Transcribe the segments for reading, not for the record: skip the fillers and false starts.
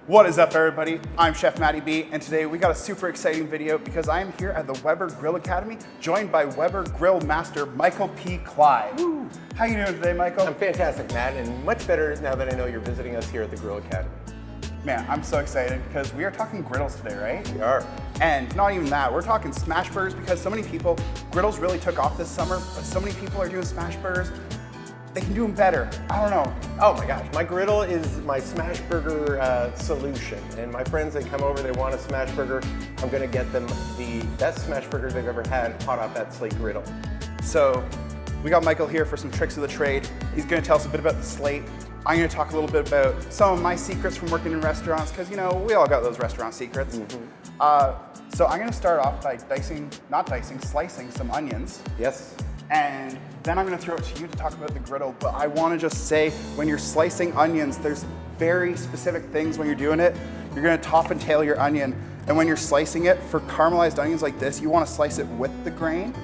What is up, everybody? I'm Chef Matty B, and today we got a super exciting video because I am here at the Weber Grill Academy, joined by Weber Grill Master Michael P. Clive. Woo. How you doing today, Michael? I'm fantastic, Matt, and much better now that I know you're visiting us here at the Grill Academy. Man, I'm so excited because we are talking griddles today, right? We are. And not even that, we're talking smash burgers because so many people, griddles really took off this summer, but so many people are doing smash burgers. They can do them better. I don't know. Oh my gosh, my griddle is my smash burger solution. And my friends, they come over, they want a smash burger. I'm gonna get them the best smash burgers they've ever had hot off that slate griddle. So we got Michael here for some tricks of the trade. He's gonna tell us a bit about the slate. I'm gonna talk a little bit about some of my secrets from working in restaurants, because you know, we all got those restaurant secrets. So I'm gonna start off by slicing some onions. Yes. And then I'm gonna throw it to you to talk about the griddle, but I wanna just say, when you're slicing onions, there's very specific things when you're doing it. You're gonna top and tail your onion, and when you're slicing it, for caramelized onions like this, you wanna slice it with the grain,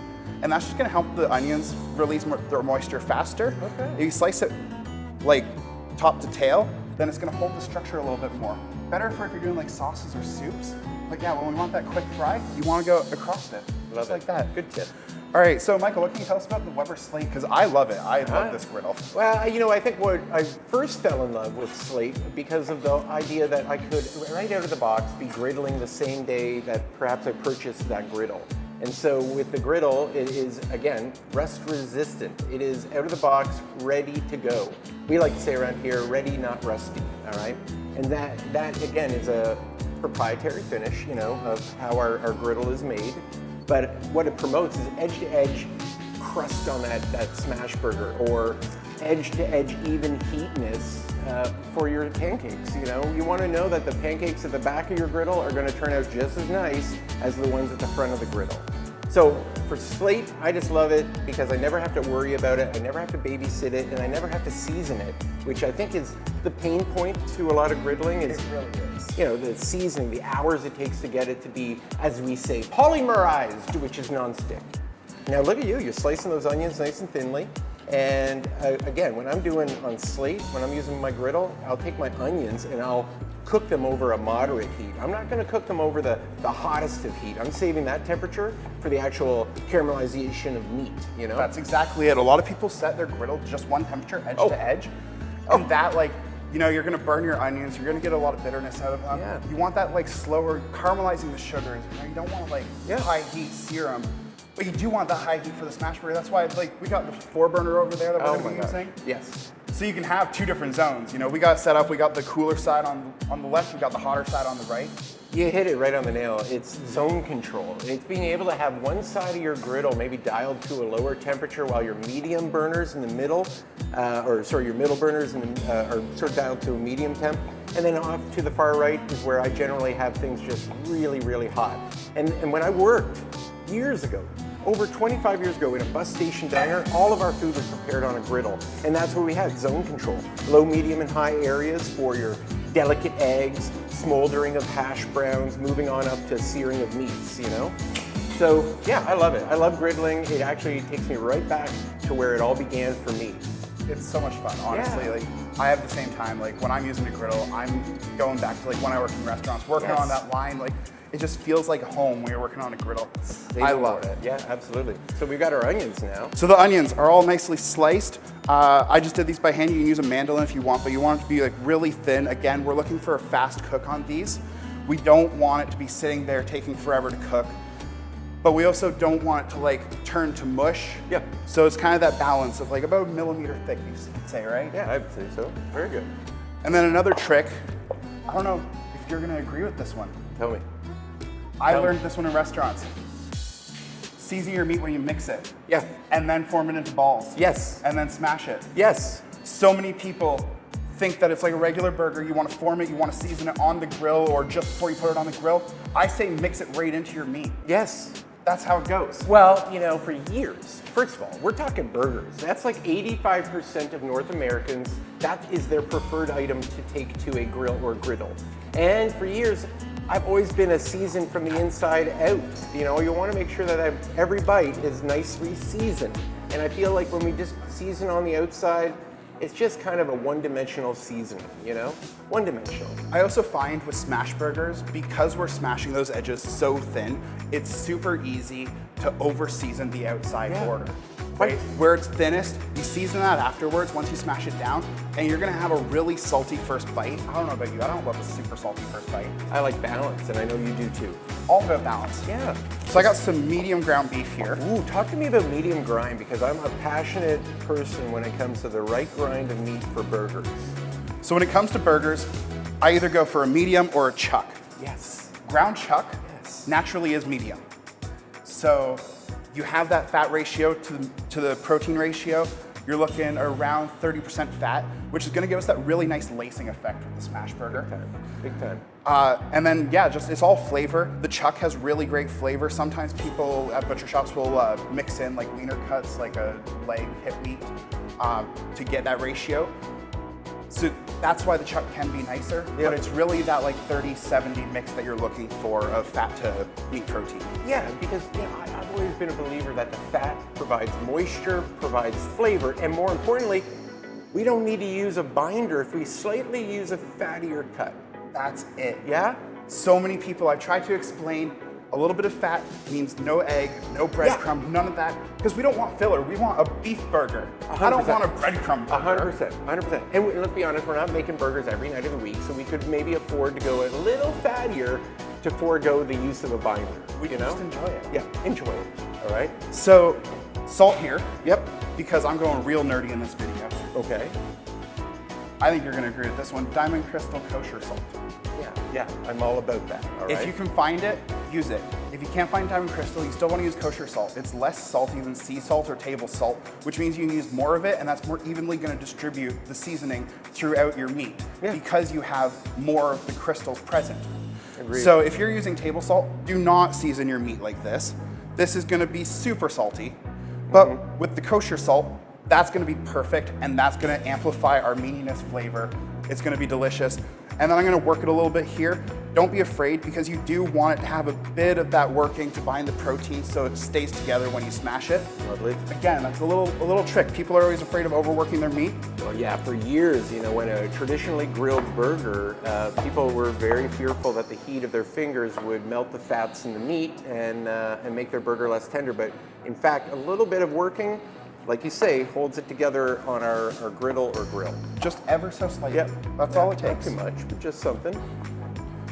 and that's just gonna help the onions release their moisture faster. Okay. If you slice it like top to tail, then it's gonna hold the structure a little bit more. Better for if you're doing like sauces or soups. But yeah, when we want that quick fry, you wanna go across it, just like that. Good tip. All right, so Michael, what can you tell us about the Weber slate? Because I love it. I love this griddle. Well, you know, I think what I first fell in love with slate because of the idea that I could, right out of the box, be griddling the same day that perhaps I purchased that griddle. And so with the griddle, it is, again, rust resistant. It is out of the box, ready to go. We like to say around here, ready, not rusty, all right? And that again, is a proprietary finish, you know, of how our griddle is made. But what it promotes is edge-to-edge crust on that smash burger, or edge-to-edge even heatness for your pancakes. You know, you want to know that the pancakes at the back of your griddle are going to turn out just as nice as the ones at the front of the griddle. So for slate, I just love it because I never have to worry about it, I never have to babysit it, and I never have to season it, which I think is the pain point to a lot of griddling. Is, it really is. You know, the seasoning, the hours it takes to get it to be, as we say, polymerized, which is nonstick. Now look at you, you're slicing those onions nice and thinly. And again, when I'm doing on slate, when I'm using my griddle, I'll take my onions and I'll cook them over a moderate heat. I'm not gonna cook them over the hottest of heat. I'm saving that temperature for the actual caramelization of meat, you know? That's exactly it. A lot of people set their griddle just one temperature, edge to edge. And that, like, you know, you're gonna burn your onions, you're gonna get a lot of bitterness out of them. Yeah. You want that like slower, caramelizing the sugars. You know, you don't want to like high heat sear them. But you do want that high heat for the smash burger. That's why, like, we got the 4-burner over there that we're gonna be using. Yes. So you can have two different zones. You know, we got it set up. We got the cooler side on the left. We got the hotter side on the right. You hit it right on the nail. It's zone control. It's being able to have one side of your griddle maybe dialed to a lower temperature while your medium burners in the middle, your middle burners are sort of dialed to a medium temp. And then off to the far right is where I generally have things just really, really hot. And when I worked years ago, over 25 years ago in a bus station diner, all of our food was prepared on a griddle. And that's where we had zone control. Low, medium, and high areas for your delicate eggs, smoldering of hash browns, moving on up to searing of meats, you know? So yeah, I love it. I love griddling. It actually takes me right back to where it all began for me. It's so much fun, honestly. Yeah. Like, I have the same time. Like, when I'm using a griddle, I'm going back to like when I worked in restaurants, working on that line. Like, it just feels like home when you're working on a griddle. I love it. Yeah, absolutely. So we've got our onions now. So the onions are all nicely sliced. I just did these by hand. You can use a mandolin if you want, but you want it to be like really thin. Again, we're looking for a fast cook on these. We don't want it to be sitting there taking forever to cook, but we also don't want it to like turn to mush. Yeah. So it's kind of that balance of like about a millimeter thick, you could say, right? Yeah, I would say so. Very good. And then another trick, I don't know if you're gonna agree with this one. Tell me. I learned this one in restaurants. Season your meat when you mix it. Yeah. And then form it into balls. Yes. And then smash it. Yes. So many people think that it's like a regular burger. You want to form it, you want to season it on the grill or just before you put it on the grill. I say mix it right into your meat. Yes. That's how it goes. Well, you know, for years, first of all, we're talking burgers. That's like 85% of North Americans, that is their preferred item to take to a grill or griddle. And for years, I've always been a seasoned from the inside out. You know, you want to make sure that every bite is nicely seasoned. And I feel like when we just season on the outside, it's just kind of a one-dimensional seasoning, you know? One-dimensional. I also find with smash burgers, because we're smashing those edges so thin, it's super easy to over-season the outside border. Right? Where it's thinnest, you season that afterwards once you smash it down, and you're gonna have a really salty first bite. I don't know about you, I don't love a super salty first bite. I like balance, and I know you do too. All about balance. Yeah. So I got some medium ground beef here. Ooh, talk to me about medium grind, because I'm a passionate person when it comes to the right grind of meat for burgers. So when it comes to burgers, I either go for a medium or a chuck. Yes. Ground chuck Yes. naturally is medium. So you have that fat ratio to the protein ratio. You're looking around 30% fat, which is gonna give us that really nice lacing effect with the smash burger. Big time. And then, yeah, just it's all flavor. The chuck has really great flavor. Sometimes people at butcher shops will mix in like leaner cuts, like a leg, hip meat, to get that ratio. So that's why the chuck can be nicer, but it's really that like 30-70 mix that you're looking for of fat to meat protein. Yeah, because I've always been a believer that the fat provides moisture, provides flavor, and more importantly, we don't need to use a binder if we slightly use a fattier cut. That's it. Yeah? So many people, I've tried to explain a little bit of fat means no egg, no breadcrumb, none of that, because we don't want filler, we want a beef burger. 100%. I don't want a breadcrumb burger. 100%. And let's be honest, we're not making burgers every night of the week, so we could maybe afford to go a little fattier to forego the use of a binder. We can just enjoy it. Yeah, enjoy it, all right? So, salt here. Yep. Because I'm going real nerdy in this video. Okay. I think you're gonna agree with this one, Diamond Crystal Kosher Salt. Yeah, I'm all about that, all right? If you can find it, use it. If you can't find Diamond Crystal, you still wanna use kosher salt. It's less salty than sea salt or table salt, which means you can use more of it, and that's more evenly gonna distribute the seasoning throughout your meat because you have more of the crystals present. Agreed. So if you're using table salt, do not season your meat like this. This is gonna be super salty, but with the kosher salt, that's gonna be perfect, and that's gonna amplify our meatiness flavor. It's gonna be delicious. And then I'm gonna work it a little bit here. Don't be afraid, because you do want it to have a bit of that working to bind the protein so it stays together when you smash it. Lovely. Again, that's a little trick. People are always afraid of overworking their meat. Well, yeah, for years, when a traditionally grilled burger, people were very fearful that the heat of their fingers would melt the fats in the meat and make their burger less tender. But in fact, a little bit of working, like you say, holds it together on our griddle or grill. Just ever so slightly. Yep. That's all it takes. Not too much, but just something.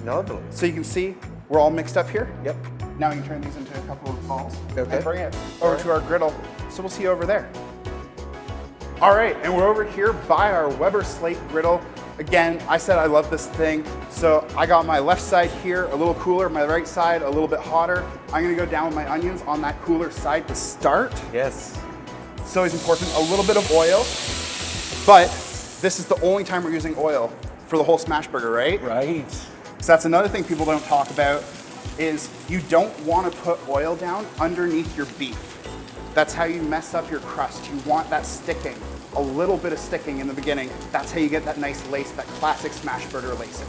Lovely. So you can see we're all mixed up here. Yep. Now we can turn these into a couple of balls Okay. and bring it over to our griddle. So we'll see you over there. All right, and we're over here by our Weber Slate griddle. Again, I said I love this thing, so I got my left side here a little cooler, my right side a little bit hotter. I'm gonna go down with my onions on that cooler side to start. Yes. It's always important, a little bit of oil, but this is the only time we're using oil for the whole smash burger, right? Right. So that's another thing people don't talk about, is you don't want to put oil down underneath your beef. That's how you mess up your crust. You want that sticking, a little bit of sticking in the beginning. That's how you get that nice lace, that classic smash burger lacing.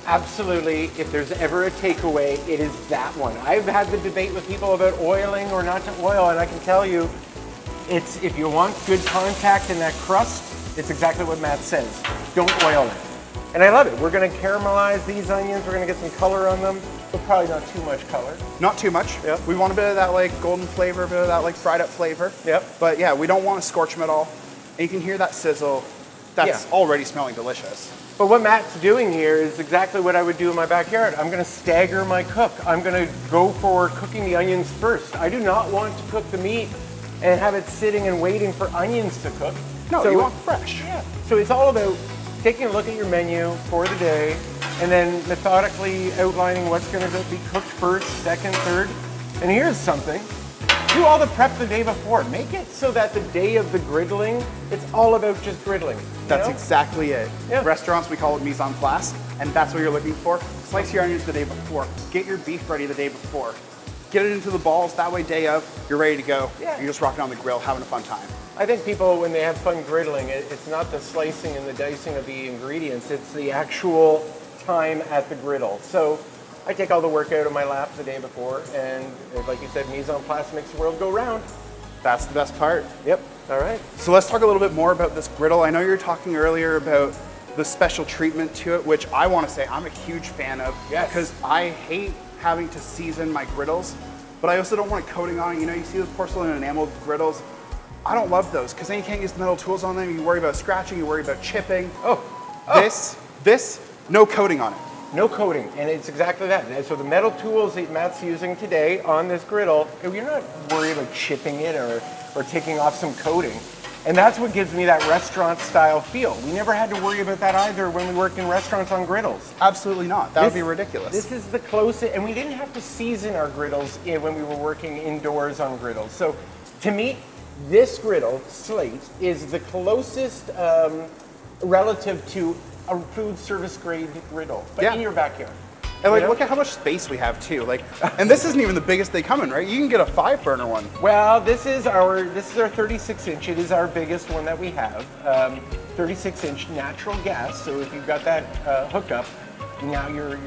Absolutely. If there's ever a takeaway, it is that one. I've had the debate with people about oiling or not to oil, and I can tell you, it's if you want good contact in that crust, it's exactly what Matt says. Don't oil it. And I love it. We're gonna caramelize these onions. We're gonna get some color on them, but probably not too much color. Not too much. Yep. We want a bit of that like golden flavor, a bit of that like fried up flavor. Yep. But yeah, we don't want to scorch them at all. And you can hear that sizzle. That's already smelling delicious. But what Matt's doing here is exactly what I would do in my backyard. I'm gonna stagger my cook. I'm gonna go for cooking the onions first. I do not want to cook the meat and have it sitting and waiting for onions to cook. No, So you want fresh. Yeah. So it's all about taking a look at your menu for the day and then methodically outlining what's going to be cooked first, second, third. And here's something. Do all the prep the day before. Make it so that the day of the griddling, it's all about just griddling. That's exactly it. Yeah. Restaurants, we call it mise en place, and that's what you're looking for. Slice your onions the day before. Get your beef ready the day before. Get it into the balls, that way day of, you're ready to go. Yeah. You're just rocking on the grill, having a fun time. I think people, when they have fun griddling, it's not the slicing and the dicing of the ingredients, it's the actual time at the griddle. So I take all the work out of my lap the day before, and like you said, mise en place makes the world go round. That's the best part. Yep. All right. So let's talk a little bit more about this griddle. I know you were talking earlier about the special treatment to it, which I want to say I'm a huge fan of. Yes. Because I hate having to season my griddles, but I also don't want a coating on it. You know, you see those porcelain and enameled griddles. I don't love those because then you can't use the metal tools on them. You worry about scratching, you worry about chipping. This, no coating on it. No coating, and it's exactly that. And so the metal tools that Matt's using today on this griddle, you're not worried about chipping it or taking off some coating. And that's what gives me that restaurant style feel. We never had to worry about that either when we worked in restaurants on griddles. Absolutely not. That would be ridiculous. This is the closest, and we didn't have to season our griddles when we were working indoors on griddles. So to me, this griddle, Slate, is the closest relative to a food service grade griddle, but in your backyard. And like, look at how much space we have too. Like, and this isn't even the biggest they come in, right? You can get a 5-burner one. Well, this is our 36 inch. It is our biggest one that we have. 36 inch natural gas. So if you've got that hookup, now you're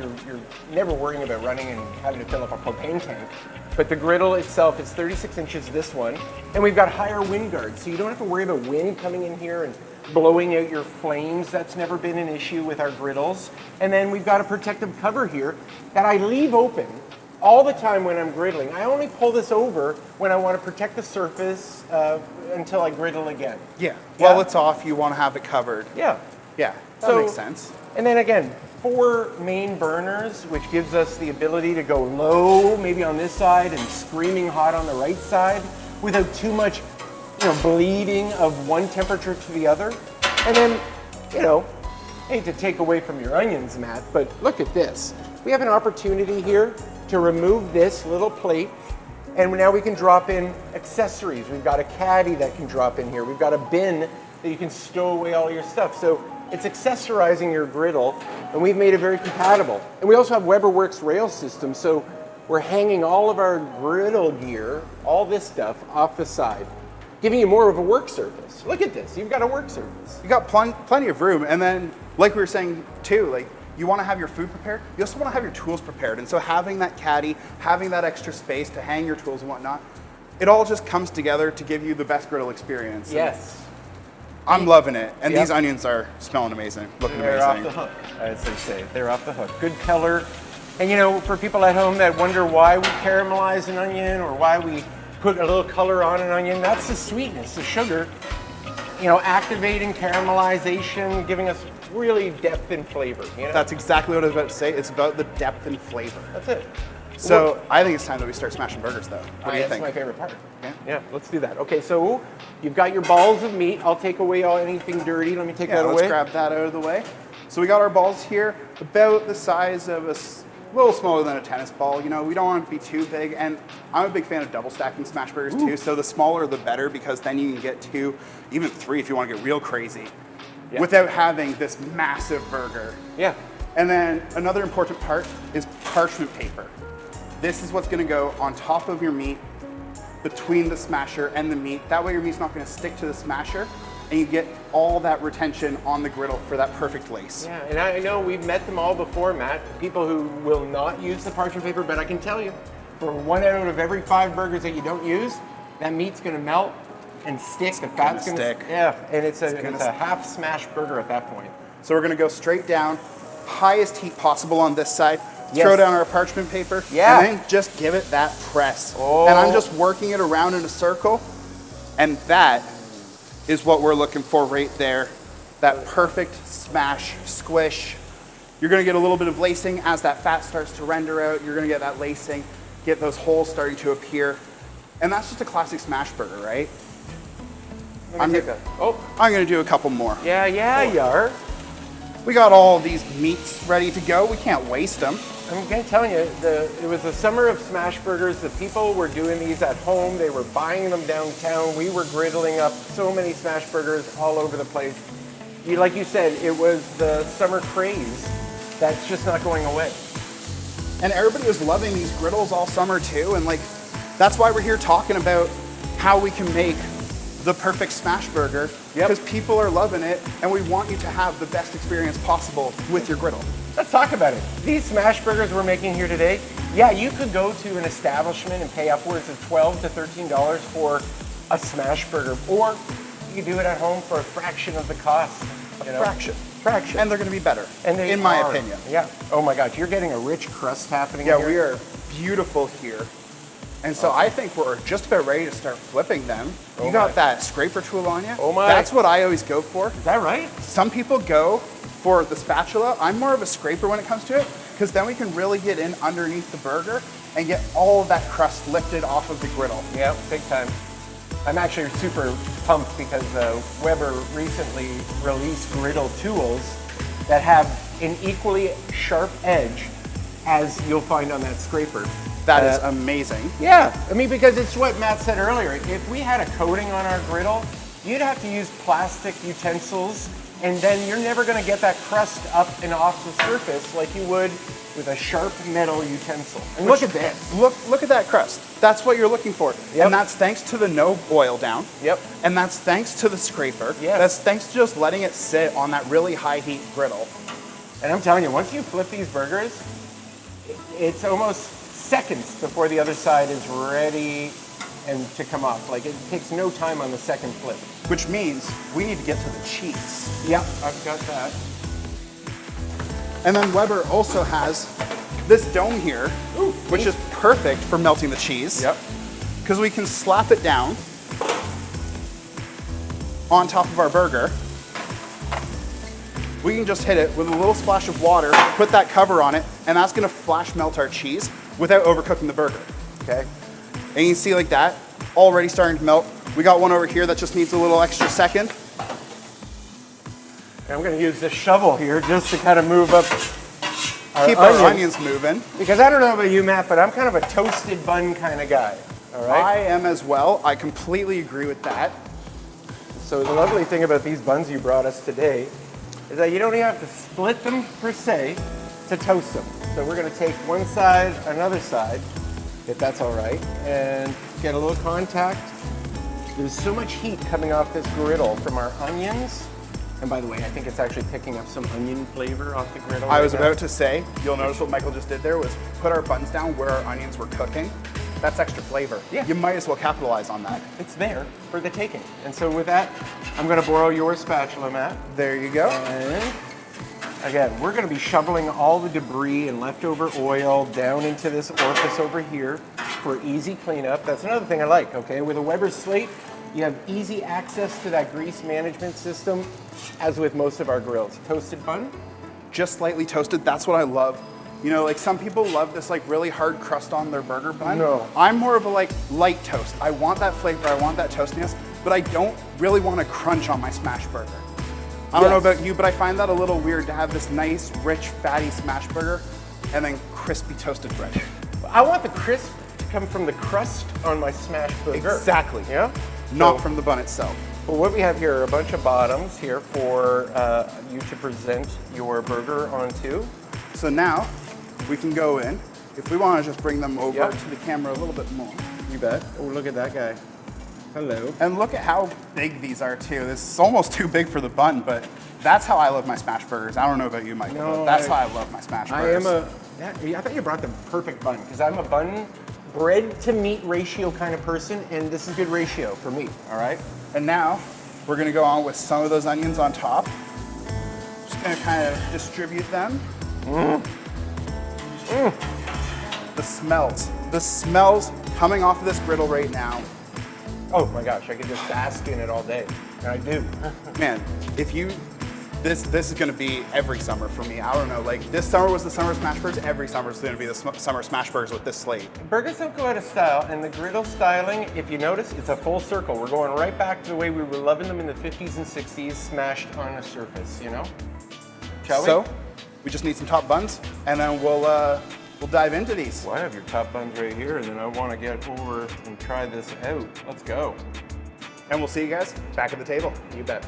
never worrying about running and having to fill up a propane tank. But the griddle itself is 36 inches, this one, and we've got higher wind guards, so you don't have to worry about wind coming in here and blowing out your flames. That's never been an issue with our griddles. And then we've got a protective cover here that I leave open all the time when I'm griddling. I only pull this over when I want to protect the surface until I griddle again. Yeah. While it's off, you want to have it covered. Yeah. Yeah, that makes sense. And then again, 4 main burners, which gives us the ability to go low, maybe on this side, and screaming hot on the right side, without too much, bleeding of one temperature to the other. And then, hate to take away from your onions, Matt, but look at this. We have an opportunity here to remove this little plate, and now we can drop in accessories. We've got a caddy that can drop in here. We've got a bin that you can stow away all your stuff. So it's accessorizing your griddle, and we've made it very compatible. And we also have Weberworks rail system, so we're hanging all of our griddle gear, all this stuff, off the side, giving you more of a work surface. Look at this, you've got a work surface. You got plenty of room, and then, like we were saying too, like, you want to have your food prepared, you also want to have your tools prepared. And so having that caddy, having that extra space to hang your tools and whatnot, it all just comes together to give you the best griddle experience. Yes. I'm loving it, and these onions are smelling amazing, looking They're amazing. off the hook, as they say. They're off the hook. Good color. And for people at home that wonder why we caramelize an onion or why we put a little color on an onion, that's the sweetness, the sugar, activating caramelization, giving us really depth and flavor. That's exactly what I was about to say. It's about the depth and flavor. That's it. So I think it's time that we start smashing burgers, though. What do you That's think? my favorite part. Yeah? Let's do that. Okay, so you've got your balls of meat. I'll take away anything dirty. Let me take that away. Let's grab that out of the way. So we got our balls here, about the size of a little smaller than a tennis ball. We don't want it to be too big, and I'm a big fan of double stacking smash burgers too. So the smaller the better, because then you can get 2, even 3 if you want to get real crazy, without having this massive burger. Yeah. And then another important part is parchment paper. This is what's going to go on top of your meat, between the smasher and the meat. That way your meat's not going to stick to the smasher, and you get all that retention on the griddle for that perfect lace. Yeah, and I know we've met them all before, Matt. People who will not use the parchment paper, but I can tell you, for 1 out of every 5 burgers that you don't use, that meat's going to melt and stick. The fat's going to stick. Yeah, and it's a half smashed burger at that point. So we're going to go straight down, highest heat possible on this side. Throw down our parchment paper, and then just give it that press. And I'm just working it around in a circle, and that is what we're looking for right there. That perfect smash, squish. You're gonna get a little bit of lacing as that fat starts to render out. You're gonna get that lacing, get those holes starting to appear. And that's just a classic smash burger, right? I'm gonna do a couple more. Yeah, you are. We got all these meats ready to go. We can't waste them. I'm telling you, it was the summer of smash burgers. The people were doing these at home. They were buying them downtown. We were griddling up so many smash burgers all over the place. Like you said, it was the summer craze that's just not going away. And everybody was loving these griddles all summer too. And that's why we're here talking about how we can make the perfect smash burger, because people are loving it, and we want you to have the best experience possible with your griddle. Let's talk about it. These smash burgers we're making here today, you could go to an establishment and pay upwards of $12 to $13 for a smash burger, or you can do it at home for a fraction of the cost. You know? Fraction. And they're going to be better, And in my opinion. Yeah. Oh my gosh, you're getting a rich crust happening Yeah, here. we are beautiful here. And so I think we're just about ready to start flipping them. You got that scraper tool on you? Oh my. That's what I always go for. Is that right? Some people go for the spatula. I'm more of a scraper when it comes to it, because then we can really get in underneath the burger and get all of that crust lifted off of the griddle. Yeah, big time. I'm actually super pumped because Weber recently released griddle tools that have an equally sharp edge as you'll find on that scraper. That is amazing. Yeah, I mean, because it's what Matt said earlier. If we had a coating on our griddle, you'd have to use plastic utensils, and then you're never going to get that crust up and off the surface like you would with a sharp metal utensil. And look at this. Look at that crust. That's what you're looking for. Yep. And that's thanks to the no boil down. Yep. And that's thanks to the scraper. Yes. That's thanks to just letting it sit on that really high heat griddle. And I'm telling you, once you flip these burgers, it's almost seconds before the other side is ready and to come off. Like, it takes no time on the second flip. Which means we need to get to the cheese. Yep, I've got that. And then Weber also has this dome here, which is perfect for melting the cheese. Yep. Because we can slap it down on top of our burger. We can just hit it with a little splash of water, put that cover on it, and that's gonna flash melt our cheese without overcooking the burger, okay? And you can see like that, already starting to melt. We got one over here that just needs a little extra second. And I'm gonna use this shovel here just to kind of move up Keep our onions moving. Because I don't know about you, Matt, but I'm kind of a toasted bun kind of guy, all right? I am as well. I completely agree with that. So the lovely thing about these buns you brought us today is that you don't even have to split them per se to toast them. So we're gonna take one side, another side, if that's all right, and get a little contact. There's so much heat coming off this griddle from our onions. And by the way, I think it's actually picking up some onion flavor off the griddle. I was about to say, you'll notice what Michael just did there was put our buns down where our onions were cooking. That's extra flavor. Yeah. You might as well capitalize on that. It's there for the taking. And so with that, I'm gonna borrow your spatula, Matt. There you go. And again, we're gonna be shoveling all the debris and leftover oil down into this orifice over here for easy cleanup. That's another thing I like, okay? With a Weber slate, you have easy access to that grease management system, as with most of our grills. Toasted bun? Just slightly toasted, that's what I love. You know, like some people love this like really hard crust on their burger bun. No. I'm more of a like light toast. I want that flavor, I want that toastiness, but I don't really want to crunch on my smash burger. I don't know about you, but I find that a little weird to have this nice, rich, fatty smash burger and then crispy toasted bread. I want the crisp to come from the crust on my smash burger. Exactly. Yeah? Not from the bun itself. Well, what we have here are a bunch of bottoms here for you to present your burger onto. So now we can go in. If we want to just bring them over Yep. to the camera a little bit more. You bet. Oh, look at that guy. Hello. And look at how big these are too. This is almost too big for the bun, but that's how I love my smash burgers. I don't know about you, Michael, No, but that's how I love my smash I burgers. I thought you brought the perfect bun, because I'm a bun, bread to meat ratio kind of person, and this is good ratio for me, all right? And now we're gonna go on with some of those onions on top. Just gonna kind of distribute them. The smells coming off of this griddle right now. Oh my gosh, I could just bask in it all day, and I do. Man, if you, this is gonna be every summer for me. I don't know, like this summer was the summer of smash burgers, every summer is gonna be the summer of smash burgers with this slate. Burgers don't go out of style, and the griddle styling, if you notice, it's a full circle. We're going right back to the way we were loving them in the 50s and 60s, smashed on a surface, you know? Shall we? So, we just need some top buns, and then we'll dive into these. Well, I have your top buns right here, and then I want to get over and try this out. Let's go. And we'll see you guys back at the table. You bet.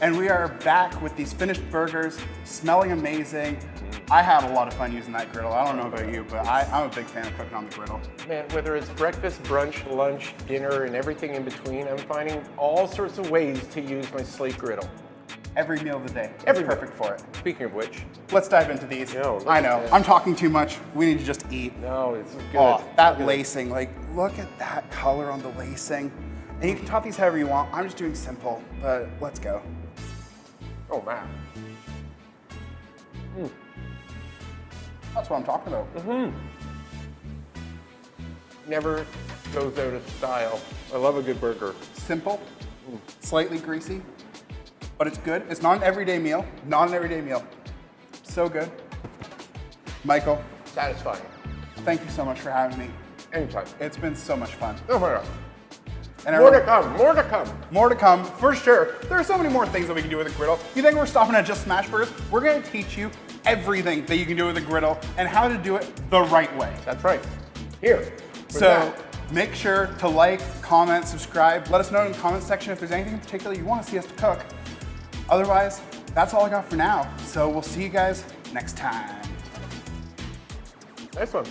And we are back with these finished burgers, smelling amazing. I have a lot of fun using that griddle. I don't know about you, but I'm a big fan of cooking on the griddle. Man, whether it's breakfast, brunch, lunch, dinner, and everything in between, I'm finding all sorts of ways to use my slate griddle. Every meal of the day. Every It's meal. perfect for it. Speaking of which, Let's dive into these. No, look I at know, that. I'm talking too much. We need to just eat. no, it's good. Oh, that Good. lacing, like look at that color on the lacing. And you can top these however you want. I'm just doing simple, but let's go. Oh man. That's what I'm talking about. Never goes out of style. I love a good burger. Simple, slightly greasy, but it's good. It's not an everyday meal. Not an everyday meal. So good. Michael, Satisfying. thank you so much for having me. Anytime. It's been so much fun. Oh my God. And More to come, more to come. More to come, for sure. There are so many more things that we can do with a griddle. You think we're stopping at just smash burgers? We're gonna teach you everything that you can do with a griddle and how to do it the right way. That's right. Here. So make sure to like, comment, subscribe. Let us know in the comment section if there's anything in particular you want to see us to cook. Otherwise, that's all I got for now. So we'll see you guys next time. Nice one.